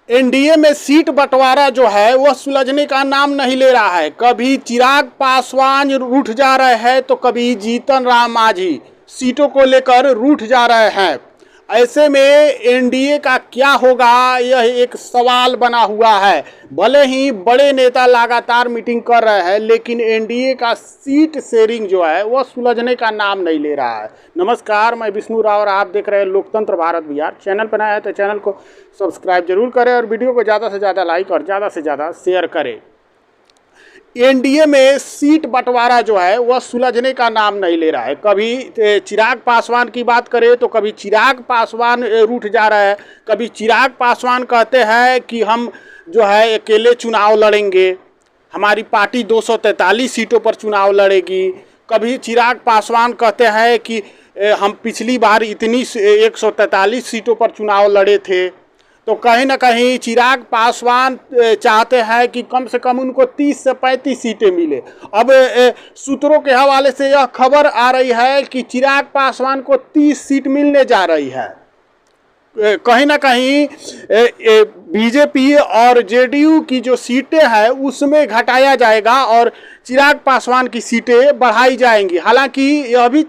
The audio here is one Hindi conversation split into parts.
एनडीए में सीट बंटवारा जो है वह सुलझने का नाम नहीं ले रहा है। कभी चिराग पासवान रूठ जा रहे हैं तो कभी जीतन राम मांझी सीटों को लेकर रूठ जा रहे हैं। ऐसे में एनडीए का क्या होगा यह एक सवाल बना हुआ है। भले ही बड़े नेता लगातार मीटिंग कर रहे हैं लेकिन एनडीए का सीट शेयरिंग जो है वह सुलझने का नाम नहीं ले रहा है। नमस्कार, मैं विष्णु राव और आप देख रहे हैं लोकतंत्र भारत बिहार। चैनल पर नया है तो चैनल को सब्सक्राइब जरूर करें और वीडियो को ज़्यादा से ज़्यादा लाइक और ज़्यादा से ज़्यादा शेयर करें। एनडीए में सीट बंटवारा जो है वह सुलझने का नाम नहीं ले रहा है। कभी चिराग पासवान की बात करें तो कभी चिराग पासवान रूठ जा रहा है, कभी चिराग पासवान कहते हैं कि हम जो है अकेले चुनाव लड़ेंगे, हमारी पार्टी 243 सीटों पर चुनाव लड़ेगी। कभी चिराग पासवान कहते हैं कि हम पिछली बार इतनी 143 सीटों पर चुनाव लड़े थे। तो कहीं ना कहीं चिराग पासवान चाहते हैं कि कम से कम उनको 30 से 35 सीटें मिले। अब सूत्रों के हवाले से यह खबर आ रही है कि चिराग पासवान को 30 सीट मिलने जा रही है। कहीं ना कहीं बीजेपी और जेडीयू की जो सीटें हैं उसमें घटाया जाएगा और चिराग पासवान की सीटें बढ़ाई जाएंगी। हालांकि यह भी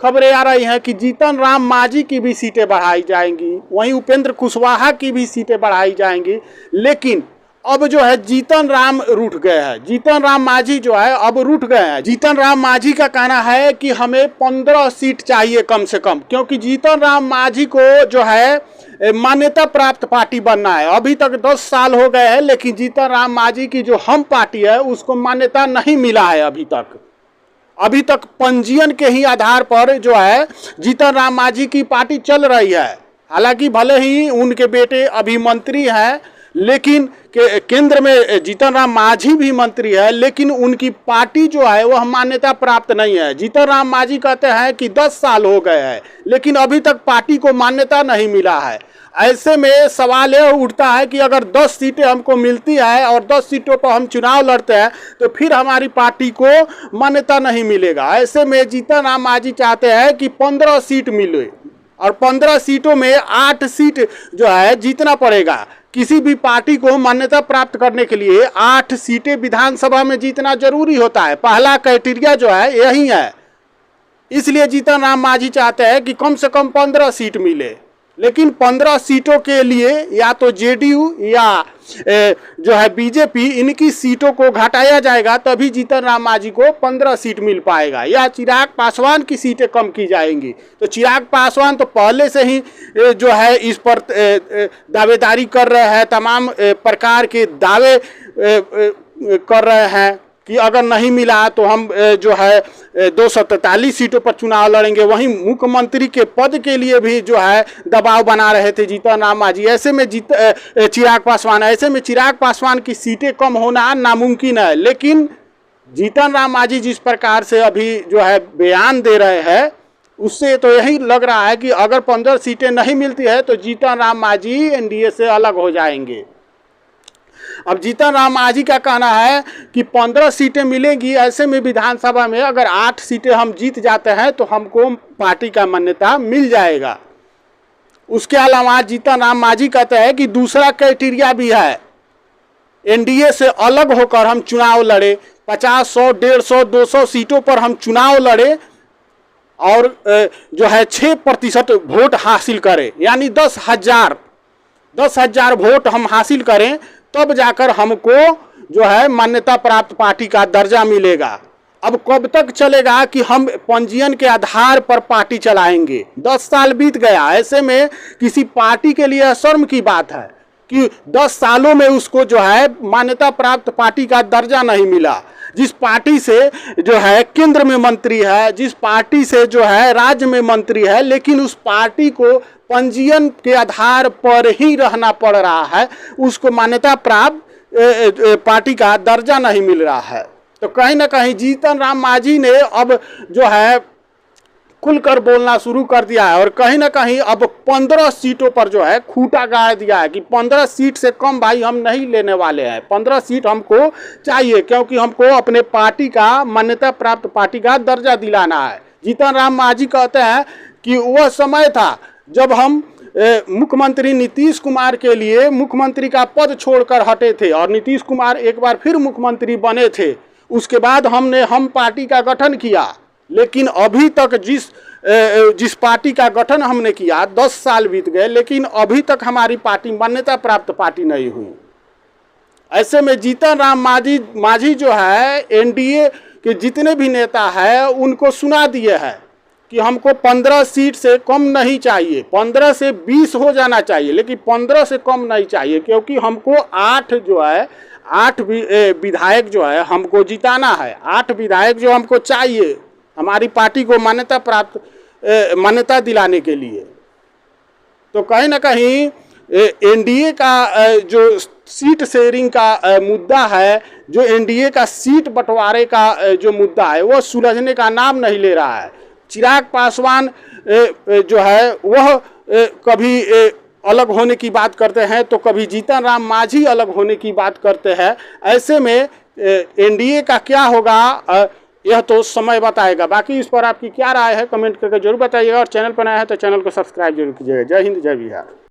खबरें आ रही हैं कि जीतन राम मांझी की भी सीटें बढ़ाई जाएंगी, वहीं उपेंद्र कुशवाहा की भी सीटें बढ़ाई जाएंगी। लेकिन अब जो है जीतन राम रूठ गए हैं, जीतन राम मांझी जो है अब रूठ गए हैं। जीतन राम मांझी का कहना है कि हमें 15 सीट चाहिए कम से कम, क्योंकि जीतन राम मांझी को जो है मान्यता प्राप्त पार्टी बनना है। अभी तक 10 साल हो गए हैं लेकिन जीतन राम मांझी की जो हम पार्टी है उसको मान्यता नहीं मिला है। अभी तक पंजीयन के ही आधार पर जो है जीतन राम मांझी की पार्टी चल रही है। हालांकि भले ही उनके बेटे अभी मंत्री हैं लेकिन केंद्र में जीतन राम मांझी भी मंत्री है लेकिन उनकी पार्टी जो है वह मान्यता प्राप्त नहीं है। जीतन राम मांझी कहते हैं कि 10 साल हो गए हैं लेकिन अभी तक पार्टी को मान्यता नहीं मिला है। ऐसे में सवाल यह उठता है कि अगर 10 सीटें हमको मिलती है और 10 सीटों पर हम चुनाव लड़ते हैं तो फिर हमारी पार्टी को मान्यता नहीं मिलेगा। ऐसे में जीतन राम मांझी चाहते हैं कि 15 सीट मिले और 15 सीटों में 8 सीट जो है जीतना पड़ेगा। किसी भी पार्टी को मान्यता प्राप्त करने के लिए 8 सीटें विधानसभा में जीतना जरूरी होता है। पहला क्राइटेरिया जो है यही है। इसलिए जीतन राम मांझी चाहते हैं कि कम से कम 15 सीट मिले। लेकिन 15 सीटों के लिए या तो जेडीयू या जो है बीजेपी इनकी सीटों को घटाया जाएगा तभी जीतन राम मांझी को 15 सीट मिल पाएगा, या चिराग पासवान की सीटें कम की जाएंगी। तो चिराग पासवान तो पहले से ही जो है इस पर दावेदारी कर रहे हैं, तमाम प्रकार के दावे कर रहे हैं कि अगर नहीं मिला तो हम जो है 243 सीटों पर चुनाव लड़ेंगे। वहीं मुख्यमंत्री के पद के लिए भी जो है दबाव बना रहे थे जीतन राम मांझी। ऐसे में चिराग पासवान की सीटें कम होना नामुमकिन है। लेकिन जीतन राम मांझी जिस प्रकार से अभी जो है बयान दे रहे हैं उससे तो यही लग रहा है कि अगर 15 सीटें नहीं मिलती है तो जीतन राम मांझी एनडीए से अलग हो जाएंगे। अब जीतन राम मांझी का कहना है कि 15 सीटें मिलेंगी। ऐसे में विधानसभा में अगर 8 सीटें हम जीत जाते हैं तो हमको पार्टी का मान्यता मिल जाएगा। उसके अलावा जीतन राम मांझी कहते हैं कि दूसरा क्राइटेरिया भी है, एनडीए से अलग होकर हम चुनाव लड़े, 50, 100, 150, 200 सीटों पर हम चुनाव लड़े और जो है 6% वोट हासिल करें, यानी 10,000 वोट हम हासिल करें, तब जाकर हमको जो है मान्यता प्राप्त पार्टी का दर्जा मिलेगा। अब कब तक चलेगा कि हम पंजीयन के आधार पर पार्टी चलाएंगे? 10 साल बीत गया। ऐसे में किसी पार्टी के लिए शर्म की बात है कि 10 सालों में उसको जो है मान्यता प्राप्त पार्टी का दर्जा नहीं मिला। जिस पार्टी से जो है केंद्र में मंत्री है, जिस पार्टी से जो है राज्य में मंत्री है, लेकिन उस पार्टी को पंजीयन के आधार पर ही रहना पड़ रहा है, उसको मान्यता प्राप्त पार्टी का दर्जा नहीं मिल रहा है। तो कहीं ना कहीं जीतन राम मांझी ने अब जो है खुलकर बोलना शुरू कर दिया है और कहीं ना कहीं अब 15 सीटों पर जो है खूंटा गाड़ दिया है कि 15 सीट से कम भाई हम नहीं लेने वाले हैं, 15 सीट हमको चाहिए, क्योंकि हमको अपने पार्टी का मान्यता प्राप्त पार्टी का दर्जा दिलाना है। जीतन राम मांझी कहते हैं कि वह समय था जब हम मुख्यमंत्री नीतीश कुमार के लिए मुख्यमंत्री का पद छोड़कर हटे थे और नीतीश कुमार एक बार फिर मुख्यमंत्री बने थे। उसके बाद हम पार्टी का गठन किया, लेकिन अभी तक जिस पार्टी का गठन हमने किया 10 साल बीत गए, लेकिन अभी तक हमारी पार्टी मान्यता प्राप्त पार्टी नहीं हुई। ऐसे में जीतन राम मांझी जो है एनडीए के जितने भी नेता हैं उनको सुना दिए हैं कि हमको 15 सीट से कम नहीं चाहिए, 15 से 20 हो जाना चाहिए, लेकिन 15 से कम नहीं चाहिए, क्योंकि हमको 8 विधायक जो है हमको जिताना है। 8 विधायक जो हमको चाहिए हमारी पार्टी को मान्यता दिलाने के लिए। तो कहीं ना कहीं एनडीए का जो सीट शेयरिंग का मुद्दा है, जो एनडीए का सीट बंटवारे का जो मुद्दा है, वो सुलझने का नाम नहीं ले रहा है। चिराग पासवान जो है वह कभी अलग होने की बात करते हैं तो कभी जीतन राम मांझी अलग होने की बात करते हैं। ऐसे में एनडीए का क्या होगा यह तो समय बताएगा। बाकी इस पर आपकी क्या राय है कमेंट करके जरूर बताइएगा, और चैनल पर नया है तो चैनल को सब्सक्राइब जरूर कीजिएगा। जय हिंद, जय बिहार।